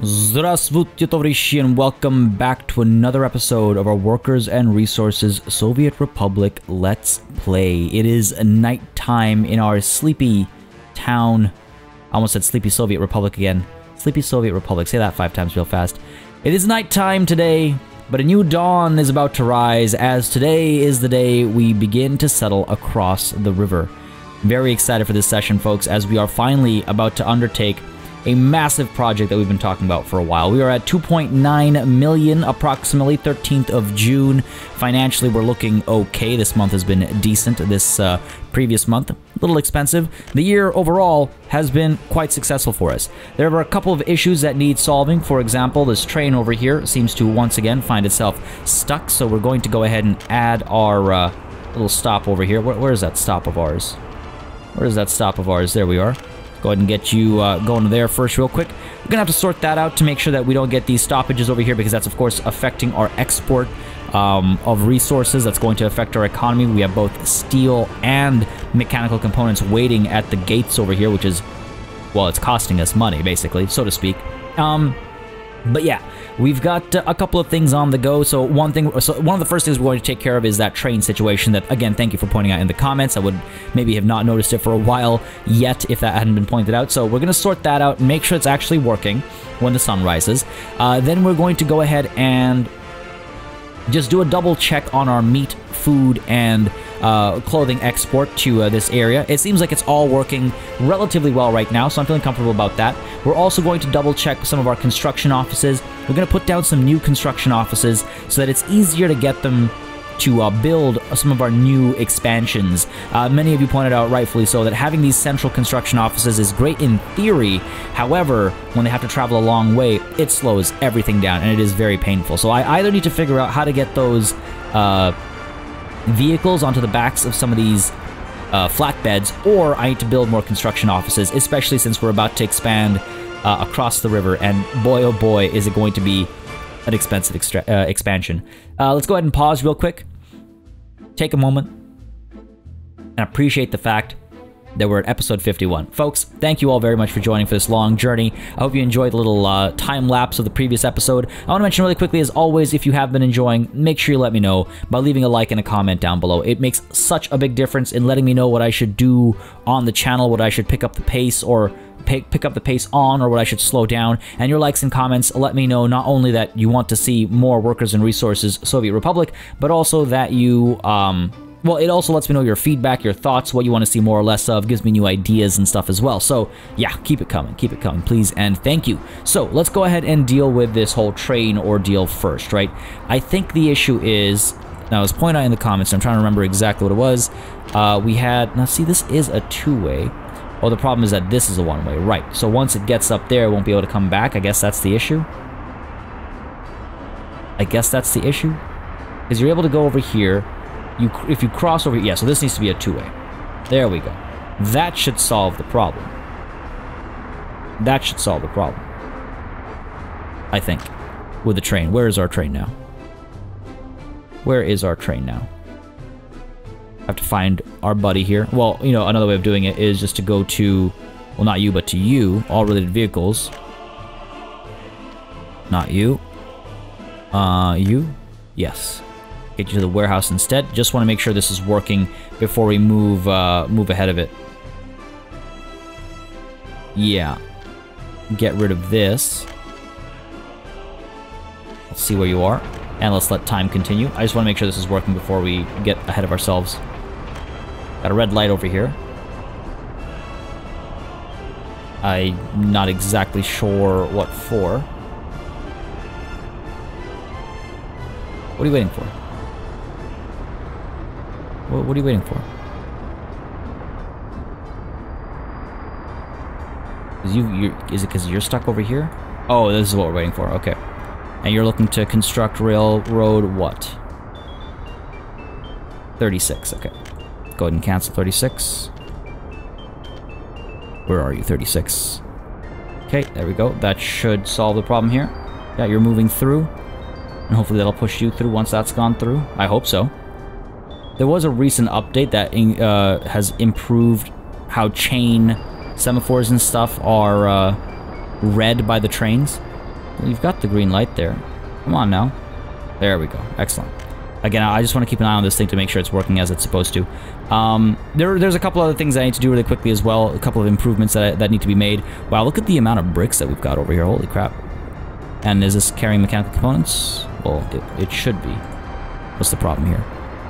Здравствуйте, товарищи, and welcome back to another episode of our Workers and Resources Soviet Republic Let's Play. It is nighttime in our sleepy town. I almost said sleepy Soviet Republic again. Sleepy Soviet Republic. Say that 5 times real fast. It is nighttime today, but a new dawn is about to rise, as today is the day we begin to settle across the river. Very excited for this session, folks, as we are finally about to undertake a massive project that we've been talking about for a while. We are at 2.9 million, approximately 13th of June. Financially, we're looking okay. This month has been decent. This previous month, a little expensive. The year overall has been quite successful for us. There are a couple of issues that need solving. For example, this train over here seems to once again find itself stuck, so we're going to go ahead and add our little stop over here. Where is that stop of ours? Where is that stop of ours? There we are. Go ahead and get you going there first real quick. We're going to have to sort that out to make sure that we don't get these stoppages over here, because that's, of course, affecting our export of resources. That's going to affect our economy. We have both steel and mechanical components waiting at the gates over here, which is, well, it's costing us money, basically, so to speak. But yeah, we've got a couple of things on the go. So one of the first things we're going to take care of is that train situation that, again, thank you for pointing out in the comments. I would maybe have not noticed it for a while yet if that hadn't been pointed out. So we're going to sort that out and make sure it's actually working when the sun rises. Then we're going to go ahead and just do a double check on our meat, food, and clothing export to this area. It seems like it's all working relatively well right now, so I'm feeling comfortable about that. We're also going to double check some of our construction offices. We're going to put down some new construction offices so that it's easier to get them to build some of our new expansions. Many of you pointed out, rightfully so, that having these central construction offices is great in theory. However, when they have to travel a long way, it slows everything down, and it is very painful. So I either need to figure out how to get those vehicles onto the backs of some of these flatbeds, or I need to build more construction offices, especially since we're about to expand across the river, and boy oh boy is it going to be an expensive expansion. Let's go ahead and pause real quick, take a moment, and appreciate the fact that we're at episode 51. Folks, thank you all very much for joining for this long journey. I hope you enjoyed the little time lapse of the previous episode. I want to mention really quickly, as always, if you have been enjoying, make sure you let me know by leaving a like and a comment down below. It makes such a big difference in letting me know what I should do on the channel, what I should pick up the pace or pick up the pace on, or what I should slow down. And your likes and comments let me know not only that you want to see more Workers and Resources Soviet Republic, but also that you well, it also lets me know your feedback, your thoughts, what you want to see more or less of, gives me new ideas and stuff as well. So yeah, keep it coming, please, and thank you. So let's go ahead and deal with this whole train ordeal first, right? I think the issue is, now it was pointed out in the comments, I'm trying to remember exactly what it was. We had, now see, this is a two-way. Oh, the problem is that this is a one-way, right? So once it gets up there, it won't be able to come back. I guess that's the issue. Because you're able to go over here. If you cross over, yeah, so this needs to be a two-way. There we go. That should solve the problem. I think, with the train. Where is our train now? I have to find our buddy here. Well, you know, another way of doing it is just to go to, well, not you, but to you, all related vehicles. Not you. You? Yes. Get you to the warehouse instead. Just want to make sure this is working before we move ahead of it. Yeah. Get rid of this. Let's see where you are. And let's let time continue. I just want to make sure this is working before we get ahead of ourselves. Got a red light over here. I'm not exactly sure what for. What are you waiting for? What are you waiting for? Is it because you're stuck over here? Oh, this is what we're waiting for. Okay. And you're looking to construct railroad what? 36. Okay. Go ahead and cancel 36. Where are you, 36? Okay, there we go. That should solve the problem here. Yeah, you're moving through. And hopefully that'll push you through once that's gone through. I hope so. There was a recent update that has improved how chain semaphores and stuff are read by the trains. you've got the green light there. Come on now. There we go. Excellent. Again, I just want to keep an eye on this thing to make sure it's working as it's supposed to. There's a couple other things I need to do really quickly as well. A couple of improvements that need to be made. Wow, look at the amount of bricks that we've got over here. Holy crap. And is this carrying mechanical components? Well, it should be. What's the problem here?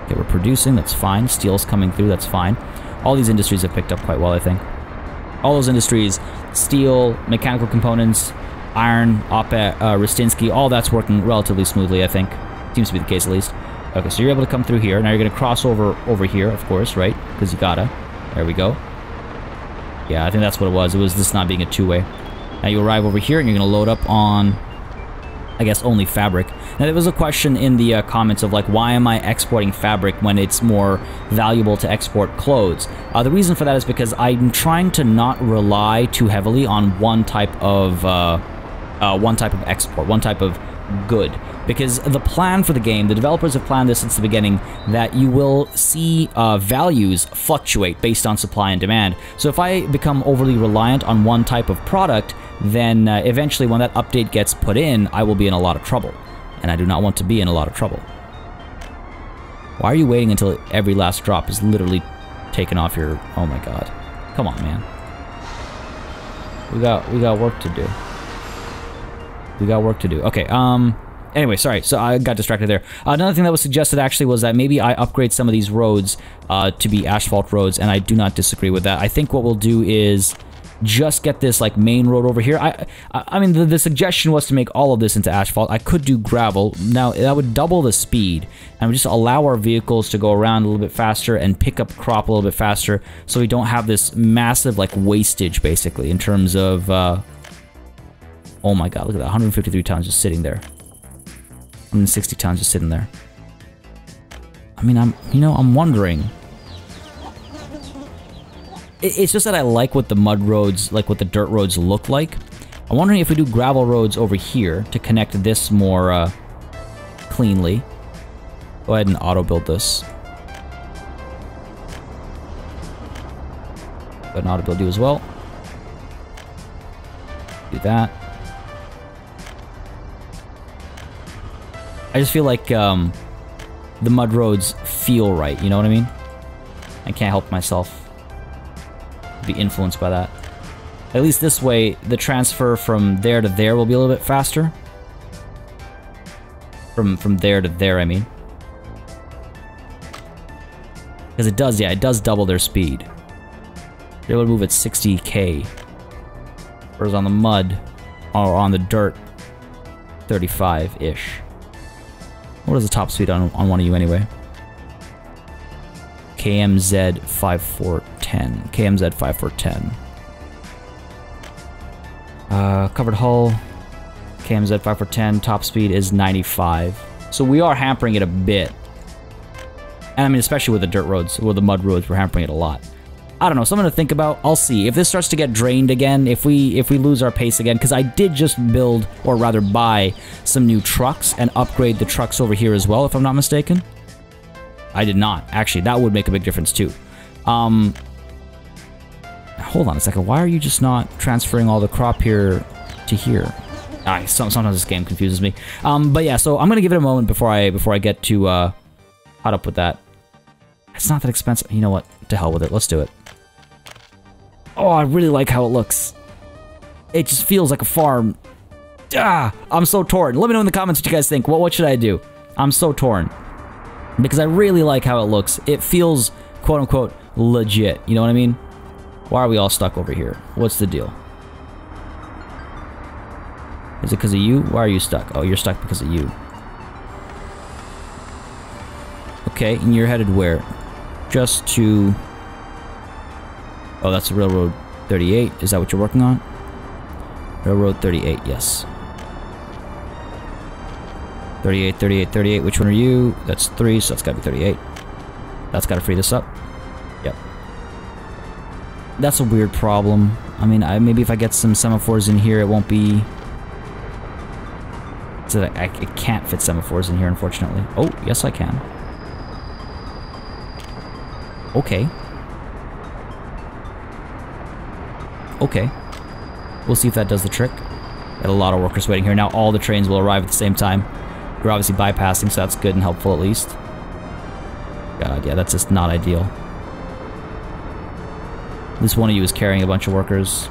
Okay, we're producing. That's fine. Steel's coming through. That's fine. All these industries have picked up quite well, I think. All those industries, steel, mechanical components, iron, Ristinsky, all that's working relatively smoothly, I think. Seems to be the case at least. Okay, so you're able to come through here. Now you're going to cross over here, of course, right? Because you gotta. There we go. Yeah, I think that's what it was. It was this not being a two-way. Now you arrive over here and you're going to load up on, I guess, only fabric. Now there was a question in the comments of like, why am I exporting fabric when it's more valuable to export clothes? The reason for that is because I'm trying to not rely too heavily on one type of export, one type of good. Because the plan for the game, the developers have planned this since the beginning, that you will see values fluctuate based on supply and demand. So if I become overly reliant on one type of product, then eventually when that update gets put in, I will be in a lot of trouble. And I do not want to be in a lot of trouble. Why are you waiting until every last drop is literally taken off your... Oh my god. Come on, man. We got work to do. We got work to do. Okay, anyway, sorry, so I got distracted there. Another thing that was suggested actually was that maybe I upgrade some of these roads to be asphalt roads, and I do not disagree with that. I think what we'll do is just get this like main road over here. I mean, the suggestion was to make all of this into asphalt. I could do gravel. Now, that would double the speed, and would just allow our vehicles to go around a little bit faster and pick up crop a little bit faster, so we don't have this massive like wastage, basically, in terms of... oh my god, look at that, 153 tons just sitting there. 160 tons just sitting there. I mean, I'm wondering. It's just that I like what the mud roads, like what the dirt roads look like. I'm wondering if we do gravel roads over here to connect this more cleanly. Go ahead and auto-build this. Go ahead and auto-build you as well. Do that. I just feel like the mud roads feel right, you know what I mean? I can't help myself be influenced by that. At least this way, the transfer from there to there will be a little bit faster. From there to there, I mean. Because it does, yeah, it does double their speed. They're able to move at 60k. Whereas on the mud, or on the dirt, 35-ish. What is the top speed on one of you anyway? KMZ 5410. KMZ 5410. Covered hull. KMZ 5410. Top speed is 95. So we are hampering it a bit. And I mean, especially with the dirt roads, or the mud roads, we're hampering it a lot. I don't know, something to think about. I'll see. If this starts to get drained again, if we lose our pace again, because I did just build, or rather buy, some new trucks and upgrade the trucks over here as well, if I'm not mistaken. I did not. Actually, that would make a big difference too. Hold on a second. Why are you just not transferring all the crop here to here? Sometimes this game confuses me. But yeah, so I'm gonna give it a moment before I get to caught up with that. It's not that expensive. You know what? To hell with it. Let's do it. Oh, I really like how it looks. It just feels like a farm. I'm so torn. Let me know in the comments what you guys think. What should I do? I'm so torn. Because I really like how it looks. It feels, quote-unquote, legit. You know what I mean? Why are we all stuck over here? What's the deal? Is it because of you? Why are you stuck? Oh, you're stuck because of you. Okay, and you're headed where? Just to... Oh, that's Railroad 38. Is that what you're working on? Railroad 38, yes. 38, 38, 38. Which one are you? That's 3, so that's gotta be 38. That's gotta free this up. Yep. That's a weird problem. I mean, maybe if I get some semaphores in here, it won't be... So that I can't fit semaphores in here, unfortunately. Oh, yes I can. Okay. Okay. We'll see if that does the trick. Got a lot of workers waiting here. Now all the trains will arrive at the same time. We're obviously bypassing, so that's good and helpful at least. God, yeah, that's just not ideal. At least one of you is carrying a bunch of workers.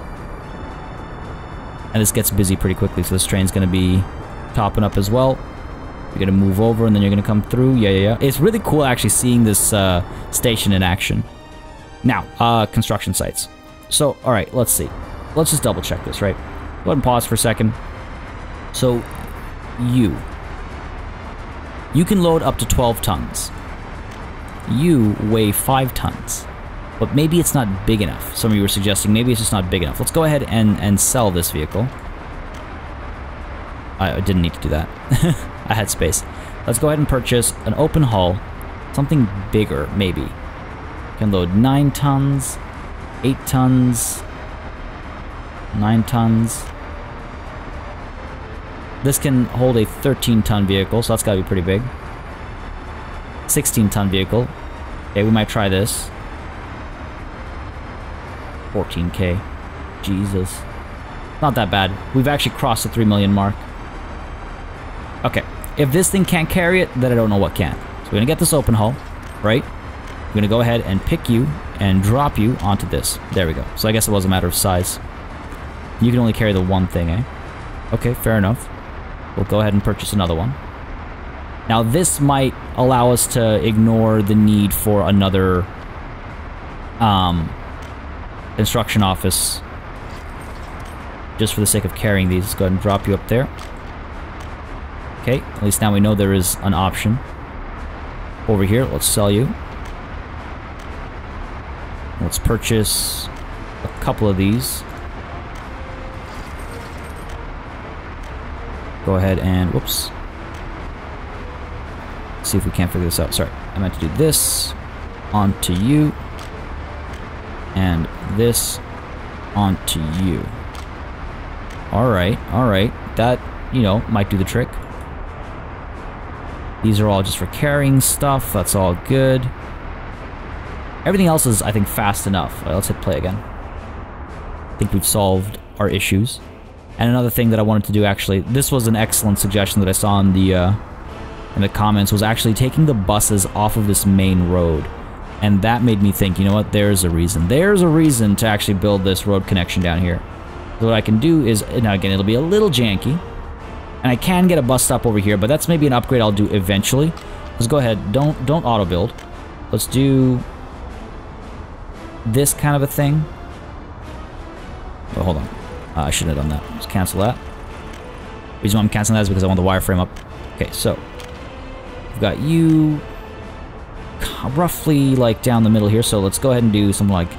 And this gets busy pretty quickly, so this train's going to be topping up as well. You're going to move over, and then you're going to come through. Yeah. It's really cool actually seeing this station in action. Now, construction sites. So, alright, let's see. Let's just double check this, right? Go ahead and pause for a second. So, you can load up to 12 tons. You weigh 5 tons. But maybe it's not big enough. Some of you were suggesting maybe it's just not big enough. Let's go ahead and sell this vehicle. I didn't need to do that. I had space. Let's go ahead and purchase an open hull. Something bigger, maybe. Can load 9 tons, 8 tons, 9 tons. This can hold a 13-ton vehicle, so that's gotta be pretty big. 16-ton vehicle. Okay, we might try this. 14K. Jesus. Not that bad. We've actually crossed the 3 million mark. Okay. If this thing can't carry it, then I don't know what can. So we're gonna get this open hull, right? We're gonna go ahead and pick you and drop you onto this. There we go. So I guess it was a matter of size. You can only carry the one thing, eh? Okay, fair enough. We'll go ahead and purchase another one. Now this might allow us to ignore the need for another construction office just for the sake of carrying these. Let's go ahead and drop you up there. Okay, at least now we know there is an option. Over here, let's sell you. Let's purchase a couple of these. Go ahead and, whoops. See if we can't figure this out. Sorry, I meant to do this onto you. And this onto you. Alright. That, you know, might do the trick. These are all just for carrying stuff. That's all good. Everything else is, I think, fast enough. All right, let's hit play again. I think we've solved our issues. And another thing that I wanted to do, actually, this was an excellent suggestion that I saw in the comments, was actually taking the buses off of this main road. And that made me think, you know what, there's a reason. There's a reason to actually build this road connection down here. So what I can do is, now again, it'll be a little janky. And I can get a bus stop over here, but that's maybe an upgrade I'll do eventually. Let's go ahead, don't auto build. Let's do this kind of a thing. Oh, hold on. I shouldn't have done that. Let's cancel that. The reason why I'm canceling that is because I want the wireframe up. Okay, so we've got you roughly like down the middle here, so let's go ahead and do something like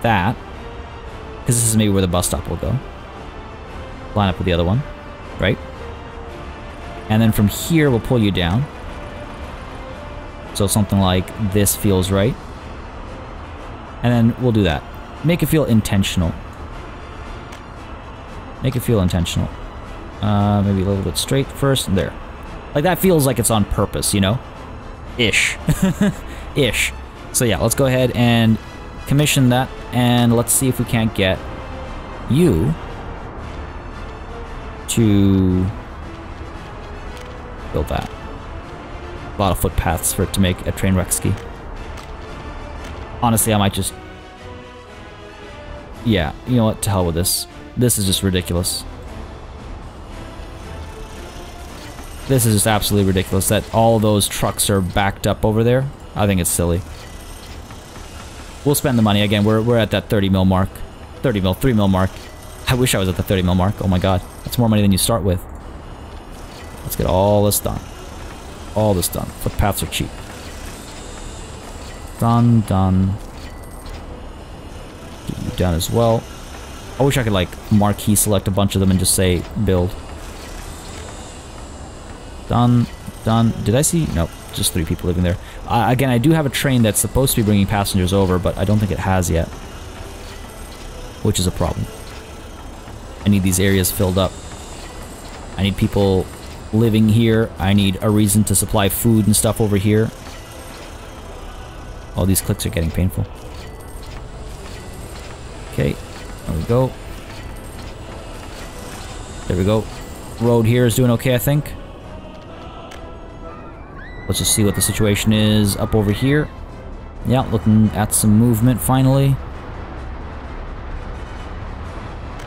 that, because this is maybe where the bus stop will go. Line up with the other one, right? And then from here we'll pull you down, so something like this feels right. And then we'll do that. Make it feel intentional. Make it feel intentional. Maybe a little bit straight first, and there. Like, that feels like it's on purpose, you know? Ish. Ish. So yeah, let's go ahead and commission that, and let's see if we can't get you to build that. A lot of footpaths for it to make a train wreck ski. Honestly, I might just... Yeah, you know what? To hell with this. This is just ridiculous. This is just absolutely ridiculous that all those trucks are backed up over there. I think it's silly. We'll spend the money. Again, we're at that 30 mil mark. 3 mil mark. I wish I was at the 30 mil mark. Oh my god. That's more money than you start with. Let's get all this done. All this done. Footpaths are cheap. Done. Get you done as well. I wish I could, like, marquee select a bunch of them and just say, build. Done. Did I see? Nope, just 3 people living there. Again, I do have a train that's supposed to be bringing passengers over, but I don't think it has yet. Which is a problem. I need these areas filled up. I need people living here. I need a reason to supply food and stuff over here. Oh, these clicks are getting painful. Okay, there we go. There we go. Road here is doing okay, I think. Let's just see what the situation is up over here. Yeah, looking at some movement finally.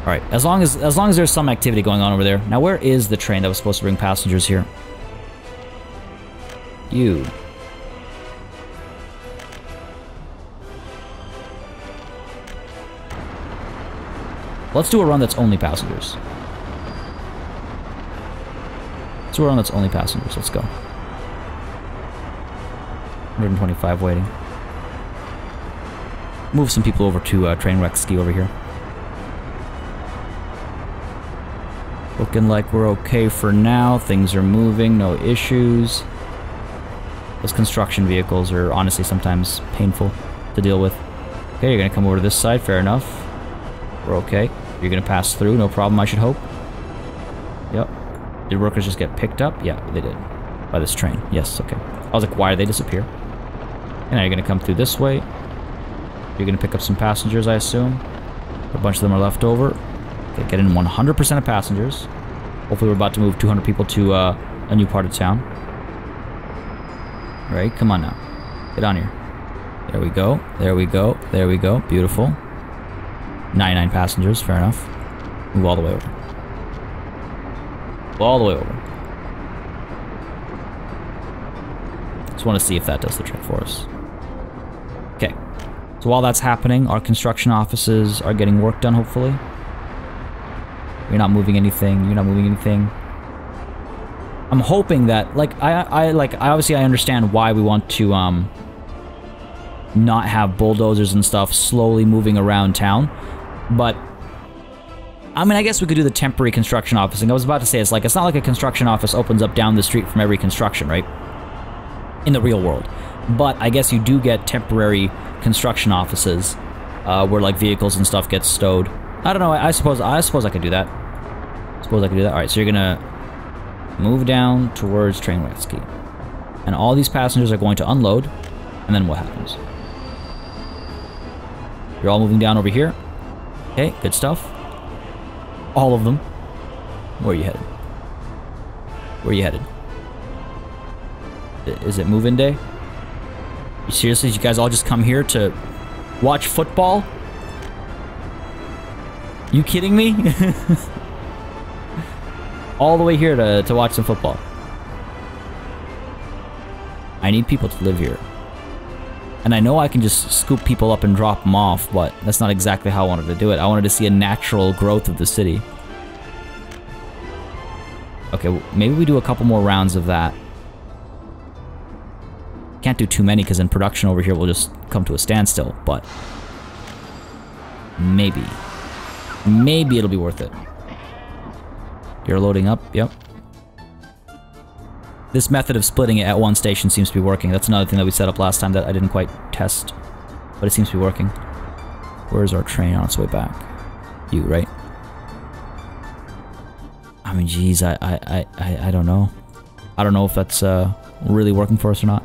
Alright, as long as there's some activity going on over there. Now, where is the train that was supposed to bring passengers here? You. Let's do a run that's only passengers. Let's do a run that's only passengers. Let's go. 125 waiting. Move some people over to train wreck ski over here. Looking like we're okay for now. Things are moving, no issues. Those construction vehicles are honestly sometimes painful to deal with. Okay, you're gonna come over to this side, fair enough. We're okay. You're gonna pass through, no problem, I should hope. Yep. Did workers just get picked up? Yeah, they did. By this train. Yes, okay. I was like, why did they disappear? And now you're gonna come through this way. You're gonna pick up some passengers, I assume. A bunch of them are left over. Okay, get in 100% of passengers. Hopefully we're about to move 200 people to a new part of town. Right, come on now. Get on here. There we go. There we go. There we go. Beautiful. 99 passengers, fair enough. Move all the way over. All the way over. Just want to see if that does the trick for us. Okay. So while that's happening, our construction offices are getting work done, hopefully. You're not moving anything. You're not moving anything. I'm hoping that, like, I obviously I understand why we want to, not have bulldozers and stuff slowly moving around town. But, I mean, I guess we could do the temporary construction office. And I was about to say, it's not like a construction office opens up down the street from every construction, right? In the real world. But I guess you do get temporary construction offices where, like, vehicles and stuff get stowed. I don't know, I suppose I could do that. Alright, so you're gonna move down towards train rescue. And all these passengers are going to unload, and then what happens? You're all moving down over here. Okay, good stuff. All of them. Where are you headed? Where are you headed? Is it move-in day? Seriously, did you guys all just come here to watch football? You kidding me? All the way here to watch some football. I need people to live here. And I know I can just scoop people up and drop them off, but that's not exactly how I wanted to do it. I wanted to see a natural growth of the city. Okay, well, maybe we do a couple more rounds of that. Can't do too many because in production over here we'll just come to a standstill, but maybe. Maybe it'll be worth it. You're loading up, yep. This method of splitting it at one station seems to be working. That's another thing that we set up last time that I didn't quite test, but it seems to be working. Where's our train on its way back? You, right? I mean, geez, I don't know. I don't know if that's really working for us or not.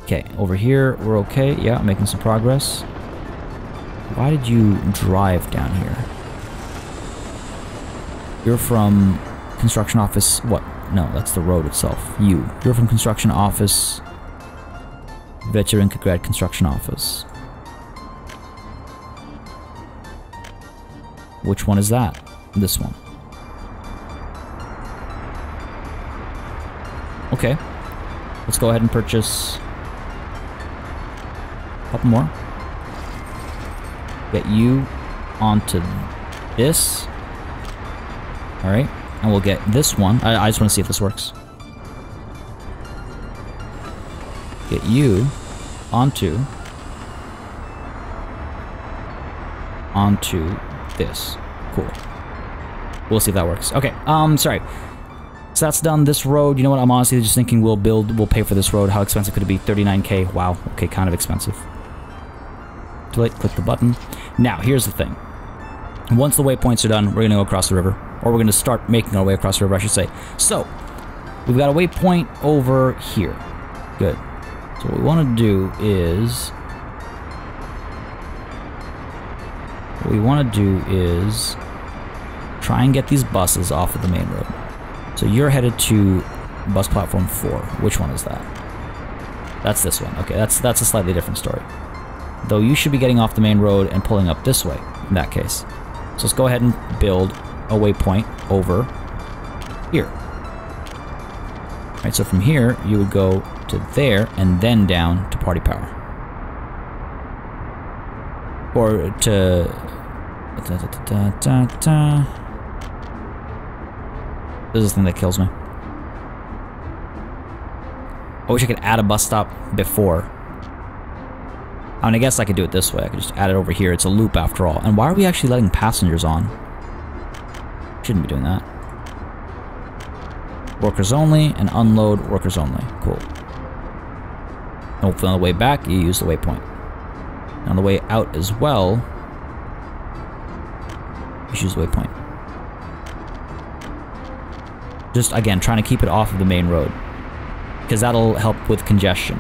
Okay, over here, we're okay. Yeah, making some progress. Why did you drive down here? You're from construction office... What? No, that's the road itself. You're from construction office... Večerinka construction office. Which one is that? This one. Okay. Let's go ahead and purchase... a couple more. Get you onto this. Alright. And we'll get this one. I just want to see if this works. Get you onto this. Cool. We'll see if that works. Okay, sorry. So that's done. This road, you know what, I'm honestly just thinking we'll pay for this road. How expensive could it be? 39K. Wow. Okay, kind of expensive. Too late. Click the button. Now, here's the thing. Once the waypoints are done, we're going to go across the river. Or we're going to start making our way across the river, I should say. So, we've got a waypoint over here. Good. So what we want to do is... try and get these buses off of the main road. So you're headed to bus platform 4. Which one is that? That's this one. Okay, that's a slightly different story. Though you should be getting off the main road and pulling up this way, in that case. So let's go ahead and build a waypoint over here. Alright, so from here, you would go to there, and then down to Party Power. Or to... This is the thing that kills me. I wish I could add a bus stop before. I mean, I guess I could do it this way. I could just add it over here. It's a loop after all. And why are we actually letting passengers on? Shouldn't be doing that. Workers only and unload workers only. Cool. And hopefully on the way back, you use the waypoint. And on the way out as well, you should use the waypoint. Just, again, trying to keep it off of the main road. Because that'll help with congestion.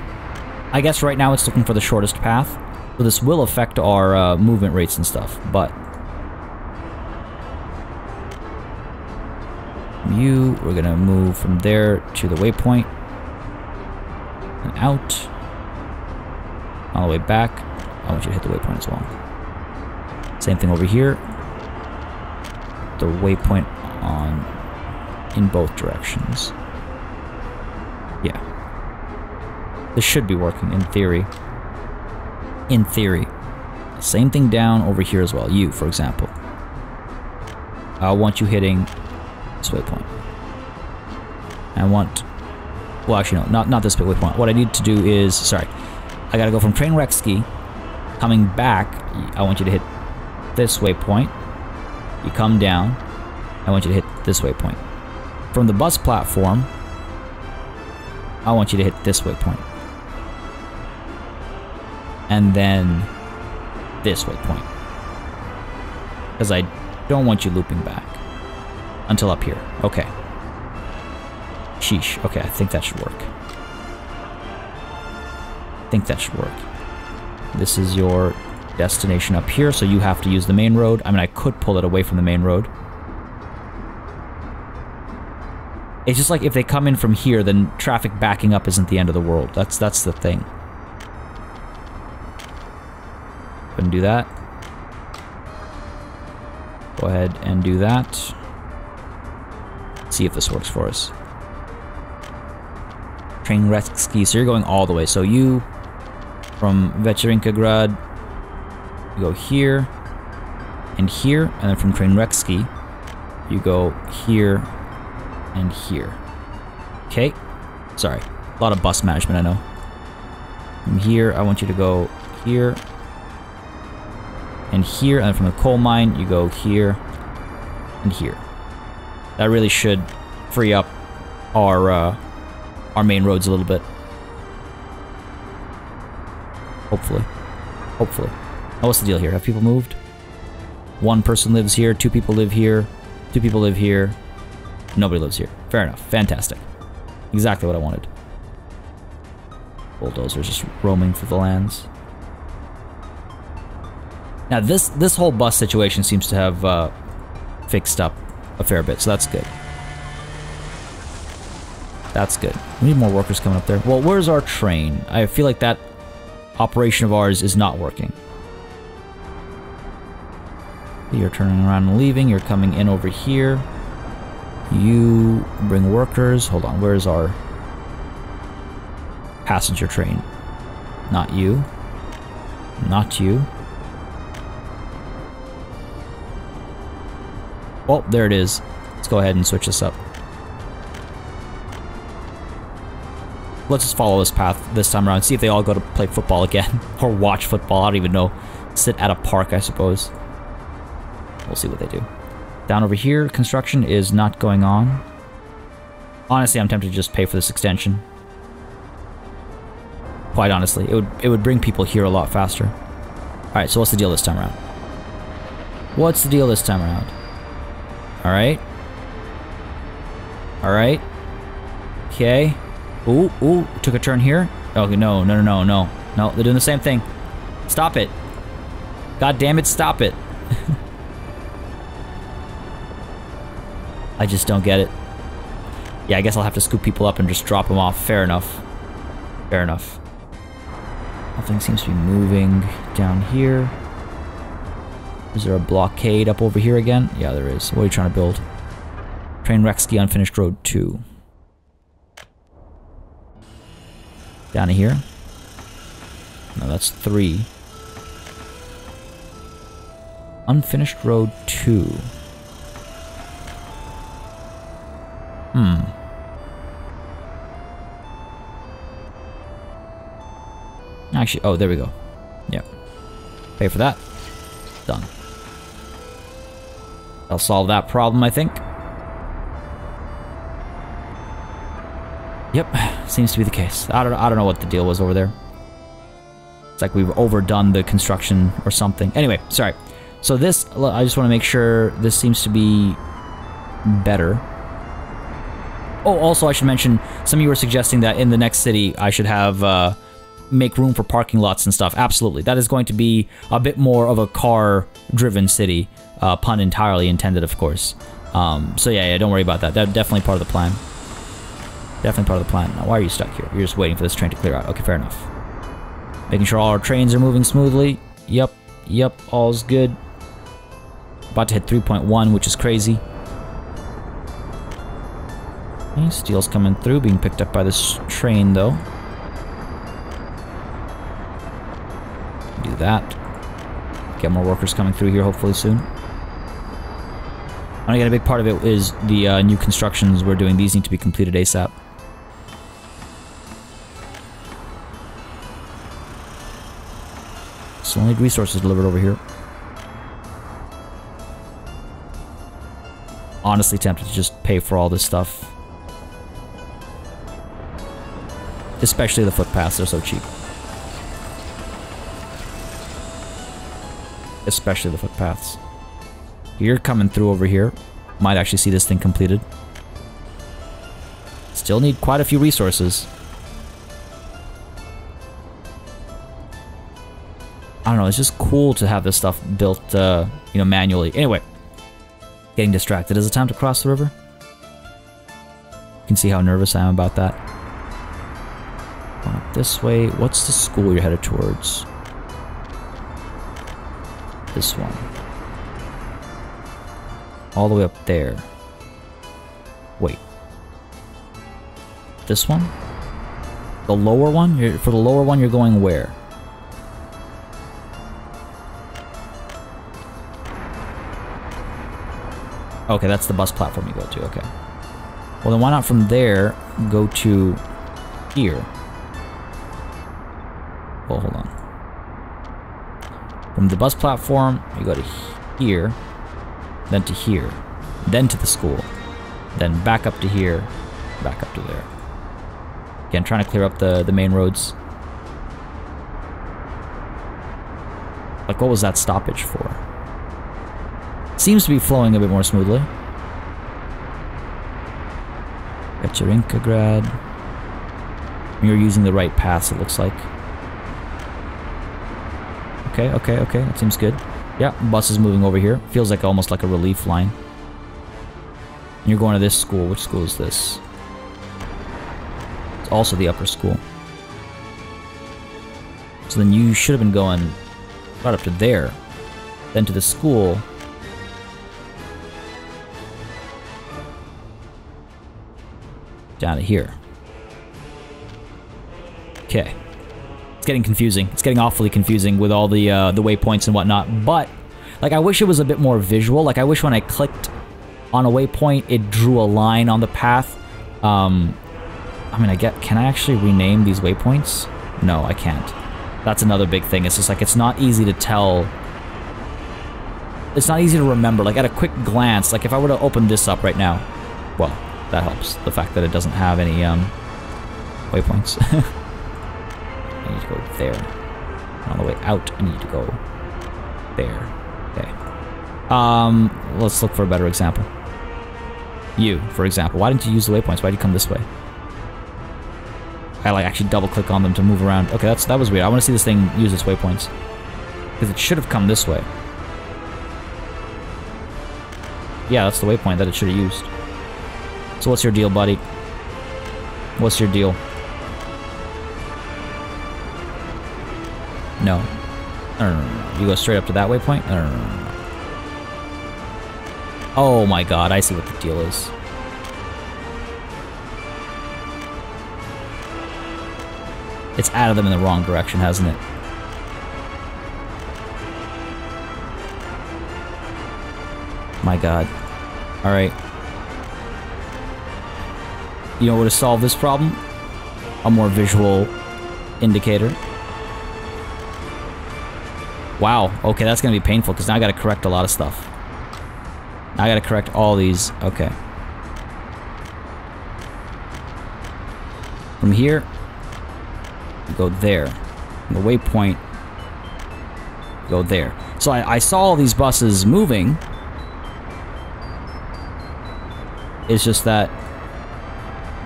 I guess right now it's looking for the shortest path. So this will affect our movement rates and stuff, but... we're gonna move from there to the waypoint. And out. On the way back, I want you to hit the waypoint as well. Same thing over here. The waypoint on... in both directions. Yeah. This should be working, in theory. In theory. Same thing down over here as well. You, for example. I want you hitting this waypoint. I want... well, actually, no. Not this big waypoint. What I need to do is... sorry. I gotta go from Trainwreck coming back. I want you to hit this waypoint. You come down. I want you to hit this waypoint. From the bus platform, I want you to hit this waypoint. And then this waypoint. Because I don't want you looping back. Until up here. Okay. Sheesh. Okay, I think that should work. I think that should work. This is your destination up here, so you have to use the main road. I mean, I could pull it away from the main road. It's just like if they come in from here, then traffic backing up isn't the end of the world. That's the thing. Couldn't do that. Go ahead and do that. See if this works for us. Trainwreck, so you're going all the way. So you, from Večerinka you go here, and then from Trainwreck, you go here, and here. Okay? Sorry. A lot of bus management, I know. From here, I want you to go here, and here, and then from the coal mine, you go here, and here. That really should free up our main roads a little bit. Hopefully. Hopefully. Now, what's the deal here? Have people moved? One person lives here, 2 people live here, 2 people live here, nobody lives here. Fair enough. Fantastic. Exactly what I wanted. Bulldozers just roaming through the lands. Now, this whole bus situation seems to have fixed up a fair bit, so that's good. That's good. We need more workers coming up there. Well, where's our train? I feel like that operation of ours is not working. You're turning around and leaving. You're coming in over here. You bring workers. Hold on. Where's our passenger train? Not you. Not you. Oh, there it is. Let's go ahead and switch this up. Let's just follow this path this time around. See if they all go to play football again. Or watch football. I don't even know. Sit at a park, I suppose. We'll see what they do. Down over here, construction is not going on. Honestly, I'm tempted to just pay for this extension. Quite honestly. It would bring people here a lot faster. Alright, so what's the deal this time around? What's the deal this time around? Alright. Alright. Okay. Ooh, ooh, took a turn here. Oh, no, no, no, no, no. No, they're doing the same thing. Stop it. God damn it, stop it. I just don't get it. Yeah, I guess I'll have to scoop people up and just drop them off. Fair enough. Fair enough. Nothing seems to be moving down here. Is there a blockade up over here again? Yeah, there is. What are you trying to build? Train wreck ski unfinished road 2. Down to here? No, that's 3. Unfinished road 2. Actually, oh, there we go. Yep. Pay for that. Done. I'll solve that problem, I think. Yep, seems to be the case. I don't know what the deal was over there. It's like we've overdone the construction or something. Anyway, sorry. So this, I just want to make sure this seems to be better. Oh, also I should mention, some of you were suggesting that in the next city I should have make room for parking lots and stuff. Absolutely. That is going to be a bit more of a car-driven city. Pun entirely intended, of course. So yeah, don't worry about that. That's definitely part of the plan. Definitely part of the plan. Now, why are you stuck here? You're just waiting for this train to clear out. Okay, fair enough. Making sure all our trains are moving smoothly. Yep, all's good. About to hit 3.1, which is crazy. Okay, steel's coming through, being picked up by this train, though. Do that. Get more workers coming through here, hopefully soon. And again, a big part of it is the new constructions we're doing. These need to be completed ASAP. Still need resources delivered over here. Honestly tempted to just pay for all this stuff. Especially the footpaths, they're so cheap. Especially the footpaths. You're coming through over here. Might actually see this thing completed. Still need quite a few resources. I don't know, it's just cool to have this stuff built, you know, manually. Anyway, getting distracted. Is it time to cross the river? You can see how nervous I am about that. Going up this way. What's the school you're headed towards? This one. All the way up there. Wait. This one? The lower one? For the lower one, you're going where? Okay, that's the bus platform you go to, okay. Well, then why not from there go to here? Oh, hold on. From the bus platform, you go to here, then to here, then to the school, then back up to here, back up to there. Again, trying to clear up the main roads. Like, what was that stoppage for? Seems to be flowing a bit more smoothly. Petcherinkagrad. You're using the right paths, it looks like. Okay, that seems good. Yeah, bus is moving over here. Feels like almost like a relief line. And you're going to this school. Which school is this? It's also the upper school. So then you should have been going right up to there. Then to the school. Down to here. Okay. It's getting confusing. It's getting awfully confusing with all the waypoints and whatnot. But, like, I wish it was a bit more visual. Like, I wish when I clicked on a waypoint, it drew a line on the path. I mean, can I actually rename these waypoints? No, I can't. That's another big thing. It's just like, it's not easy to tell. It's not easy to remember. Like, at a quick glance, like, if I were to open this up right now, well, that helps. The fact that it doesn't have any waypoints. I need to go there. And on the way out, I need to go there. Okay. Let's look for a better example. You, for example. Why didn't you use the waypoints? Why did you come this way? I like actually double click on them to move around. Okay, that was weird. I want to see this thing use its waypoints. Because it should have come this way. Yeah, that's the waypoint that it should have used. So what's your deal, buddy? What's your deal? No. No. You go straight up to that waypoint? No. Oh my god, I see what the deal is. It's added them in the wrong direction, hasn't it? My god. Alright. You know what to solve this problem? A more visual indicator. Wow, okay, that's gonna be painful, because now I gotta correct a lot of stuff. Now I gotta correct all these. Okay. From here, go there. From the waypoint, go there. So I saw all these buses moving. It's just that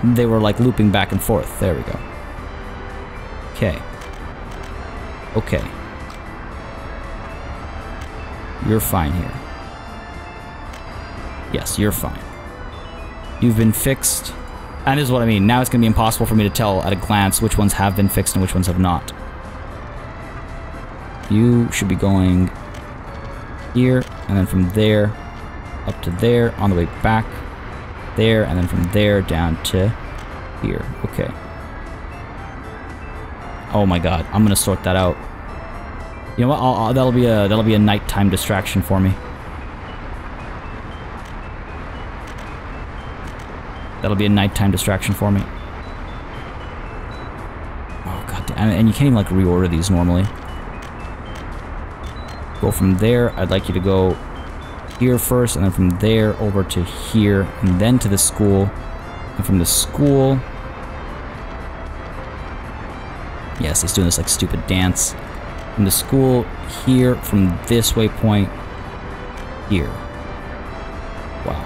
they were like looping back and forth. There we go. Okay. Okay. You're fine here. Yes, you're fine. You've been fixed. And this is what I mean. Now it's going to be impossible for me to tell at a glance which ones have been fixed and which ones have not. You should be going here, and then from there up to there, on the way back there, and then from there down to here. Okay. Oh my god, I'm gonna sort that out. You know what? That'll be a nighttime distraction for me. That'll be a nighttime distraction for me. Oh god damn it! And you can't even like reorder these normally. Go from there. I'd like you to go here first, and then from there over to here, and then to the school, and from the school. Yes, it's doing this like stupid dance. From the school here, from this waypoint here. Wow.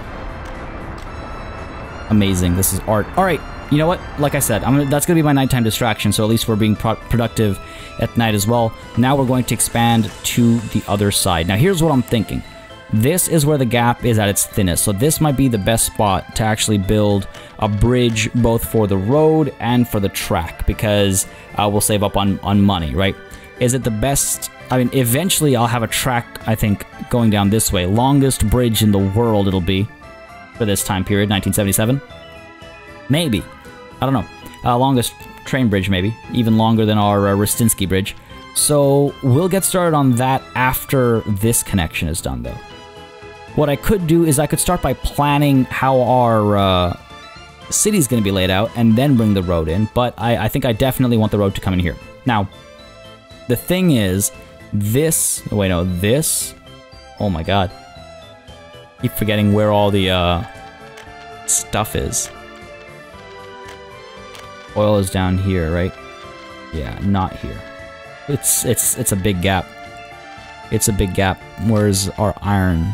Amazing. This is art. All right. You know what? Like I said, that's going to be my nighttime distraction, so at least we're being productive at night as well. Now we're going to expand to the other side. Now here's what I'm thinking. This is where the gap is at its thinnest, so this might be the best spot to actually build a bridge both for the road and for the track, because we'll save up on money, right? Is it the best? I mean, eventually I'll have a track, I think, going down this way. Longest bridge in the world it'll be for this time period, 1977. Maybe. I don't know. Longest train bridge, maybe. Even longer than our Rostinsky Bridge. So we'll get started on that after this connection is done, though. What I could do is I could start by planning how our city's going to be laid out and then bring the road in, but I think I definitely want the road to come in here. Now, the thing is, this... Wait, no, this... Oh my god. Keep forgetting where all the stuff is. Oil is down here, right? Yeah, not here. It's a big gap. It's a big gap. Where's our iron?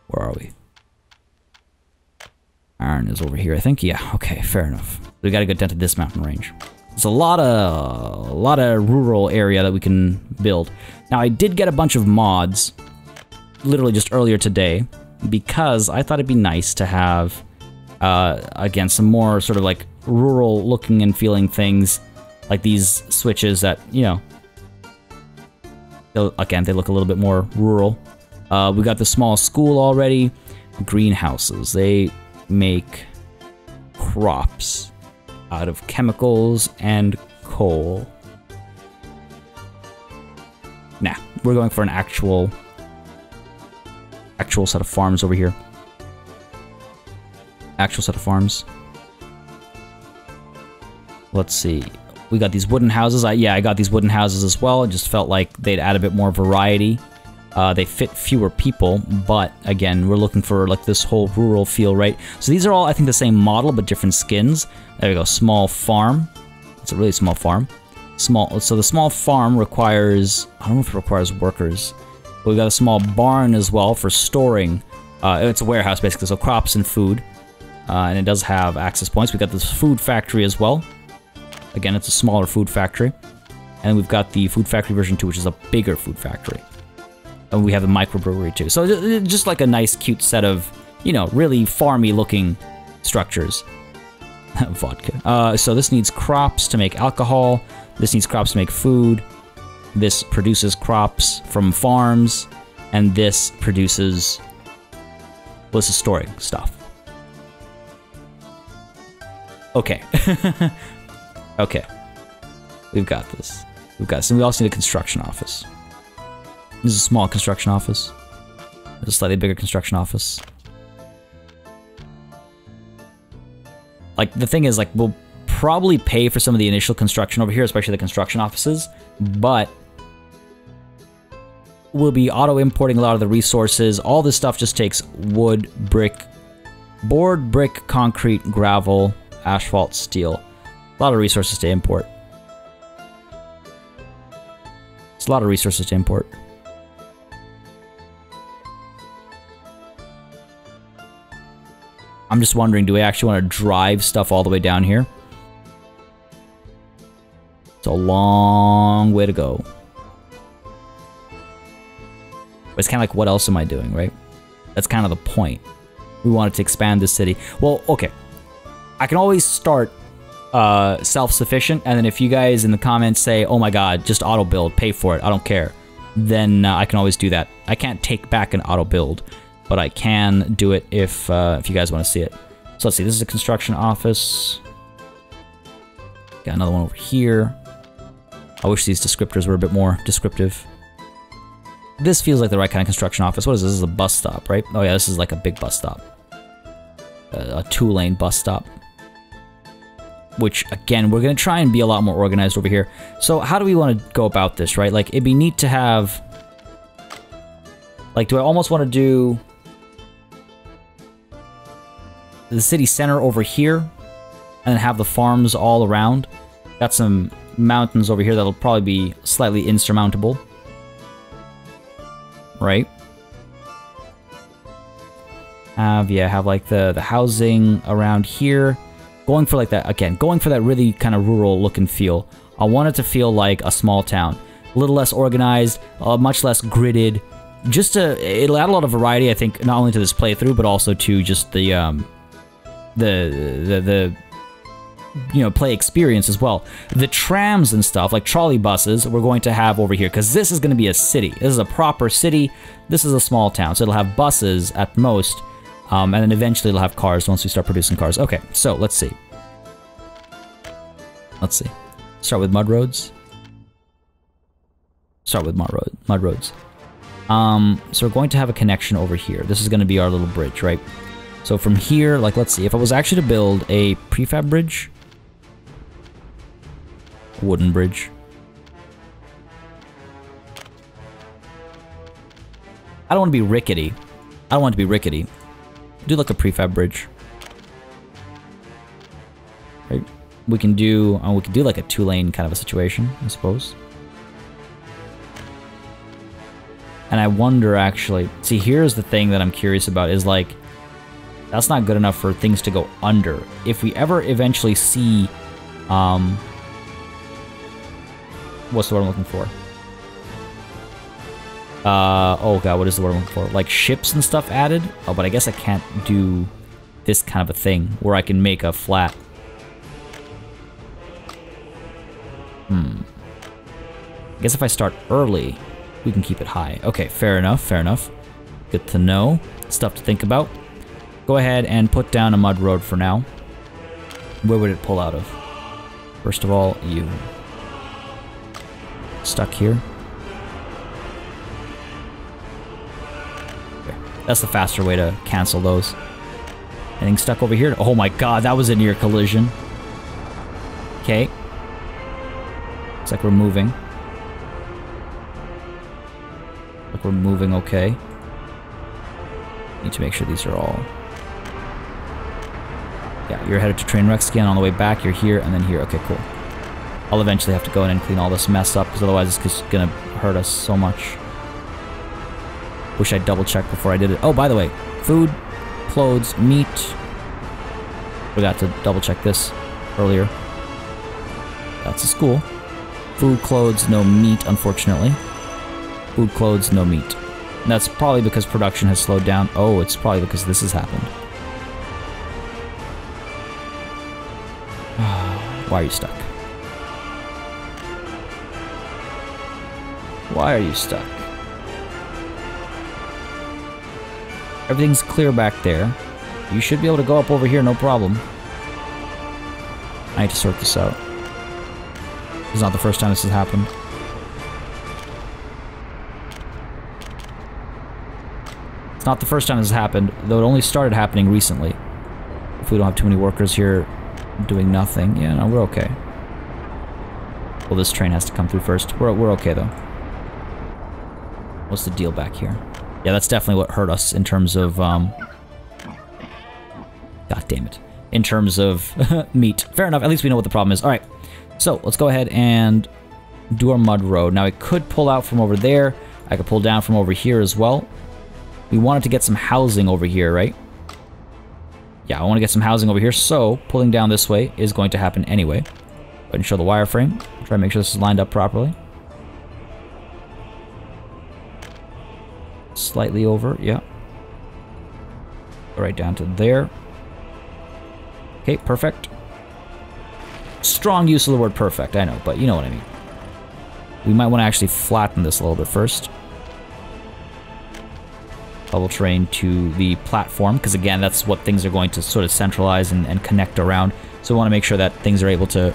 Where are we? Iron is over here, I think. Yeah, okay, fair enough. We gotta go down to this mountain range. There's a lot of rural area that we can build. Now, I did get a bunch of mods, literally just earlier today, because I thought it'd be nice to have, again, some more sort of like rural looking and feeling things, like these switches that, you know, again, they look a little bit more rural. We got the small school already. Greenhouses, they make crops out of chemicals and coal. Nah, we're going for an actual set of farms over here. Actual set of farms. Let's see. We got these wooden houses. Yeah, I got these wooden houses as well. It just felt like they'd add a bit more variety. They fit fewer people, but again, we're looking for like this whole rural feel, right? So these are all, I think, the same model, but different skins. There we go, small farm. It's a really small farm. So the small farm requires, I don't know if it requires workers, but we got a small barn as well for storing. It's a warehouse basically, so crops and food. And it does have access points. We got this food factory as well. Again, it's a smaller food factory. And then we've got the food factory version 2, which is a bigger food factory. And we have the microbrewery too. So just like a nice, cute set of, you know, really farmy looking structures. Vodka. So this needs crops to make alcohol. This needs crops to make food. This produces crops from farms. And this produces... well, this is storing stuff. Okay. Okay. We've got this. We've got this. And we also need a construction office. This is a small construction office. There's a slightly bigger construction office. Like, the thing is, like, we'll probably pay for some of the initial construction over here, especially the construction offices, but we'll be auto-importing a lot of the resources. All this stuff just takes wood, brick, board, brick, concrete, gravel, asphalt, steel. A lot of resources to import. It's a lot of resources to import. I'm just wondering, do we actually want to drive stuff all the way down here? It's a long way to go. But it's kind of like, what else am I doing, right? That's kind of the point. We wanted to expand this city. Well, okay. I can always start self-sufficient, and then if you guys in the comments say, oh my god, just auto-build, pay for it, I don't care, then I can always do that. I can't take back an auto-build, but I can do it if you guys want to see it. So let's see, this is a construction office. Got another one over here. I wish these descriptors were a bit more descriptive. This feels like the right kind of construction office. What is this? This is a bus stop, right? Oh yeah, this is like a big bus stop. A 2-lane bus stop. Which, again, we're going to try and be a lot more organized over here. So how do we want to go about this, right? Like, it'd be neat to have... like, do I almost want to do... the city center over here? And then have the farms all around? Got some mountains over here that'll probably be slightly insurmountable. Right? Have like the housing around here. Going for like that, again, going for that really kind of rural look and feel. I want it to feel like a small town. A little less organized, much less gridded. Just to, it'll add a lot of variety, I think, not only to this playthrough, but also to just the you know, play experience as well. The trams and stuff, like trolley buses, we're going to have over here, because this is going to be a city. This is a proper city. This is a small town, so it'll have buses at most. And then eventually it'll have cars once we start producing cars. Okay, so let's see. Let's see. Start with mud roads. Start with mud roads. So we're going to have a connection over here. This is going to be our little bridge, right? So from here, like, let's see. If I was actually to build a prefab bridge. Wooden bridge. I don't want to be rickety. I don't want it to be rickety. Do like a prefab bridge, right? We can do like a 2-lane kind of a situation, I suppose. And I wonder, actually, see, here's the thing that I'm curious about is, like, that's not good enough for things to go under. If we ever eventually see, what's the word I'm looking for? Oh god, what is the word I'm looking for? Like ships and stuff added? Oh, but I guess I can't do this kind of a thing where I can make a flat. I guess if I start early, we can keep it high. Okay, fair enough, fair enough. Good to know. Stuff to think about. Go ahead and put down a mud road for now. Where would it pull out of? First of all, you. Stuck here. That's the faster way to cancel those. Anything stuck over here? Oh my god, that was a near collision. Okay. Looks like we're moving. Like we're moving okay. Need to make sure these are all... yeah, you're headed to train wrecks again on the way back. You're here and then here. Okay, cool. I'll eventually have to go in and clean all this mess up because otherwise it's just gonna hurt us so much. Wish I'd double-checked before I did it. Oh, by the way, food, clothes, meat. Forgot to double-check this earlier. That's a school. Food, clothes, no meat, unfortunately. Food, clothes, no meat. And that's probably because production has slowed down. Oh, it's probably because this has happened. Why are you stuck? Why are you stuck? Everything's clear back there. You should be able to go up over here, no problem. I need to sort this out. This is not the first time this has happened. It's not the first time this has happened, though it only started happening recently. If we don't have too many workers here doing nothing. Yeah, no, we're okay. Well, this train has to come through first. We're okay, though. What's the deal back here? Yeah, that's definitely what hurt us in terms of, God damn it. In terms of meat. Fair enough, at least we know what the problem is. Alright, so let's go ahead and do our mud road. Now, I could pull out from over there. I could pull down from over here as well. We wanted to get some housing over here, right? Yeah, I want to get some housing over here, so pulling down this way is going to happen anyway. Go ahead and show the wireframe. Try to make sure this is lined up properly. Slightly over, yeah. Go right down to there. Okay, perfect. Strong use of the word perfect, I know, but you know what I mean. We might want to actually flatten this a little bit first. Bubble train to the platform, because again, that's what things are going to sort of centralize and connect around. So we want to make sure that things are able to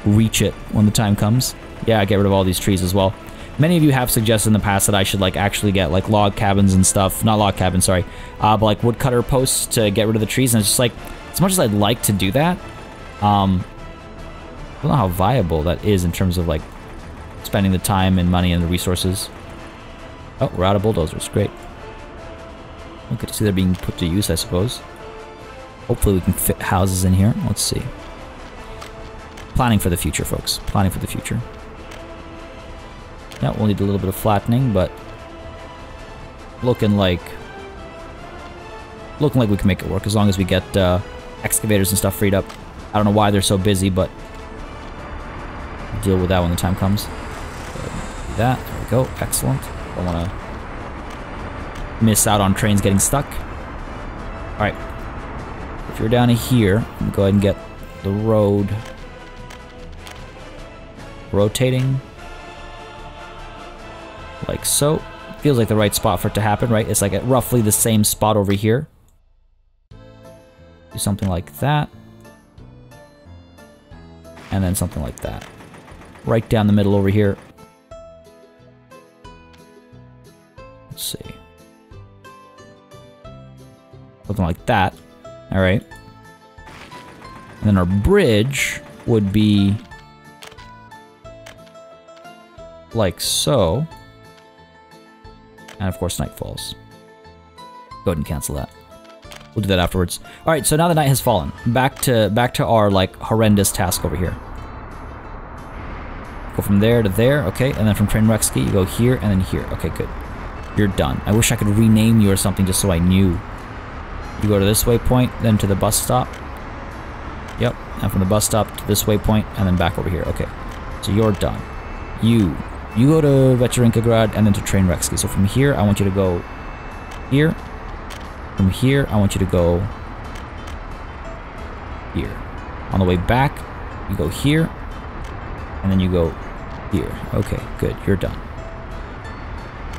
reach it when the time comes. Yeah, get rid of all these trees as well. Many of you have suggested in the past that I should like actually get like log cabins and stuff. Not log cabins, sorry. But like woodcutter posts to get rid of the trees. And it's just like, as much as I'd like to do that, I don't know how viable that is in terms of like spending the time and money and the resources. Oh, we're out of bulldozers. Great. We'll get to see they're being put to use, I suppose. Hopefully we can fit houses in here. Let's see. Planning for the future, folks. Planning for the future. Yeah, we'll need a little bit of flattening, but looking like we can make it work as long as we get excavators and stuff freed up. I don't know why they're so busy, but we'll deal with that when the time comes. Do that. There we go. Excellent. Don't want to miss out on trains getting stuck. All right. If you're down here, go ahead and get the road rotating. Like so. Feels like the right spot for it to happen, right? It's like at roughly the same spot over here. Do something like that. And then something like that. Right down the middle over here. Let's see. Something like that. Alright. And then our bridge would be like so. And of course, night falls. Go ahead and cancel that. We'll do that afterwards. All right, so now the night has fallen. Back to our like horrendous task over here. Go from there to there, okay, and then from Trainwreckski, you go here and then here. Okay, good. You're done. I wish I could rename you or something just so I knew. You go to this waypoint, then to the bus stop. Yep, and from the bus stop to this waypoint, and then back over here. Okay, so you're done. You go to Večerinkagrad and then to Trainwreckski. So from here, I want you to go here. From here, I want you to go here. On the way back, you go here, and then you go here. Okay, good, you're done.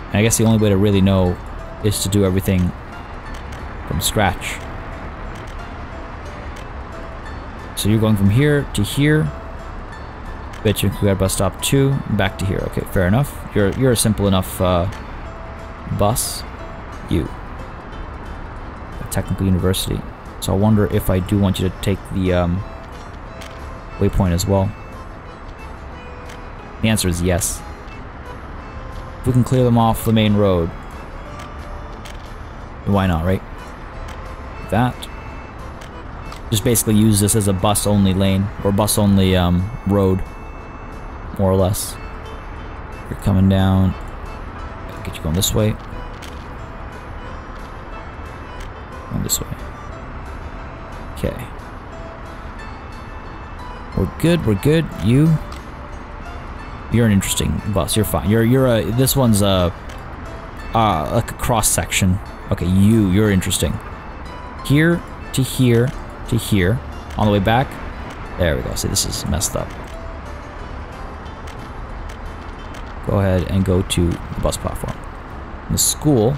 And I guess the only way to really know is to do everything from scratch. So you're going from here to here. Večerinkagrad bus stop 2, back to here. Okay, fair enough. You're a simple enough bus. You. Technical University. So I wonder if I do want you to take the waypoint as well. The answer is yes. If we can clear them off the main road, why not, right? That. Just basically use this as a bus-only lane, or bus-only road, more or less. You're coming down. Gotta get you going this way. Going this way. Okay. We're good, we're good. You're an interesting bus. You're fine. You're a, this one's a like a cross section. Okay, you're interesting. Here to here to here. On the way back. There we go. See, this is messed up. Go ahead and go to the bus platform. In the school,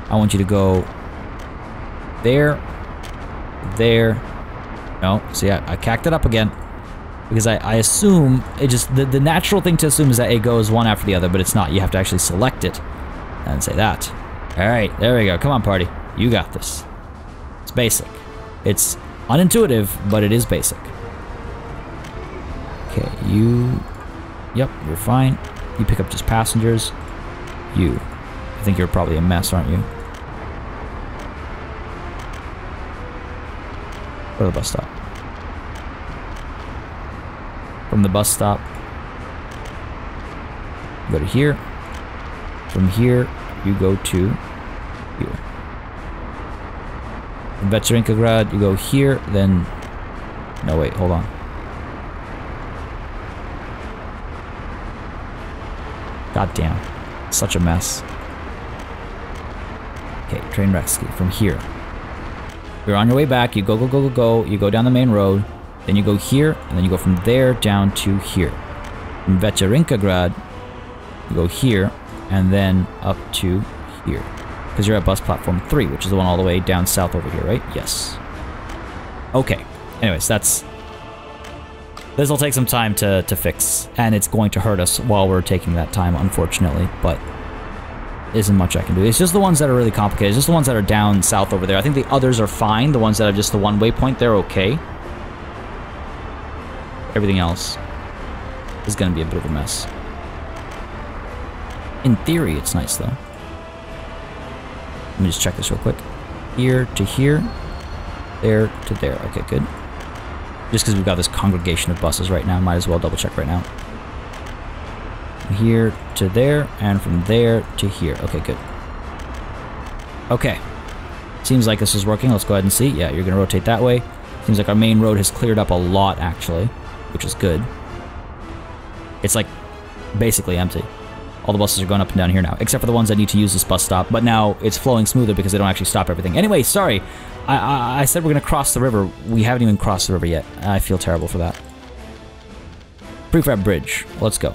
I want you to go there, there. No, see, I cacked it up again. Because I assume, it just, the natural thing to assume is that it goes one after the other, but it's not. You have to actually select it and say that. Alright, there we go. Come on, party. You got this. It's basic. It's unintuitive, but it is basic. Okay, you... Yep, you're fine. You pick up just passengers. You. I think you're probably a mess, aren't you? Go to the bus stop. From the bus stop, go to here. From here, you go to here. From Vecherinkagrad, you go here, then... No, wait, hold on. God damn. Such a mess. Okay, train rescue from here. You're on your way back, you go, go, go, go, go. You go down the main road. Then you go here, and then you go from there down to here. From Vecherinkagrad, you go here, and then up to here. Because you're at bus platform 3, which is the one all the way down south over here, right? Yes. Okay. Anyways, that's... This'll take some time to fix, and it's going to hurt us while we're taking that time, unfortunately, but... Isn't much I can do. It's just the ones that are really complicated. It's just the ones that are down south over there. I think the others are fine. The ones that have just the one waypoint, they're okay. Everything else is going to be a bit of a mess. In theory, it's nice, though. Let me just check this real quick. Here to here. There to there. Okay, good. Just because we've got this congregation of buses right now, might as well double check right now. From here to there, and from there to here. Okay, good. Okay. Seems like this is working. Let's go ahead and see. Yeah, you're going to rotate that way. Seems like our main road has cleared up a lot, actually. Which is good. It's like basically empty. All the buses are going up and down here now, except for the ones that need to use this bus stop, but now it's flowing smoother because they don't actually stop everything. Anyway, sorry. I said we're going to cross the river. We haven't even crossed the river yet. I feel terrible for that. Prefab Bridge. Let's go.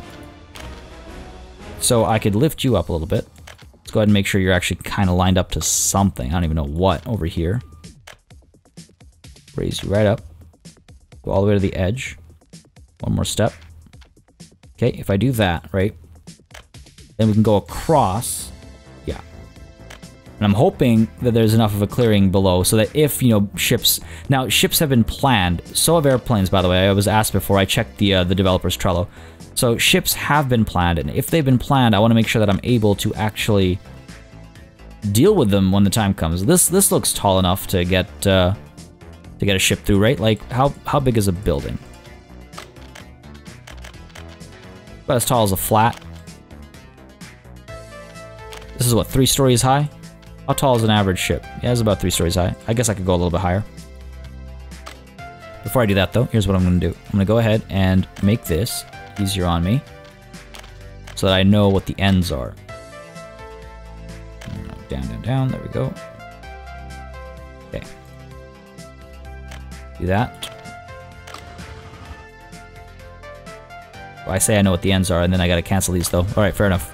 So I could lift you up a little bit. Let's go ahead and make sure you're actually kind of lined up to something. I don't even know what over here. Raise you right up. Go all the way to the edge. One more step. Okay, if I do that, right, then we can go across. Yeah. And I'm hoping that there's enough of a clearing below so that if, you know, ships... Now, ships have been planned. So have airplanes, by the way. I was asked before. I checked the developer's Trello. So ships have been planned, and if they've been planned, I want to make sure that I'm able to actually deal with them when the time comes. This looks tall enough to get a ship through, right? Like, how big is a building? About as tall as a flat. This is what, 3 stories high? How tall is an average ship? Yeah, it's about 3 stories high. I guess I could go a little bit higher. Before I do that, though, here's what I'm going to do. I'm going to go ahead and make this easier on me so that I know what the ends are. Down, down, down. There we go. Okay. Do that. Well, I say I know what the ends are, and then I gotta cancel these, though. Alright, fair enough.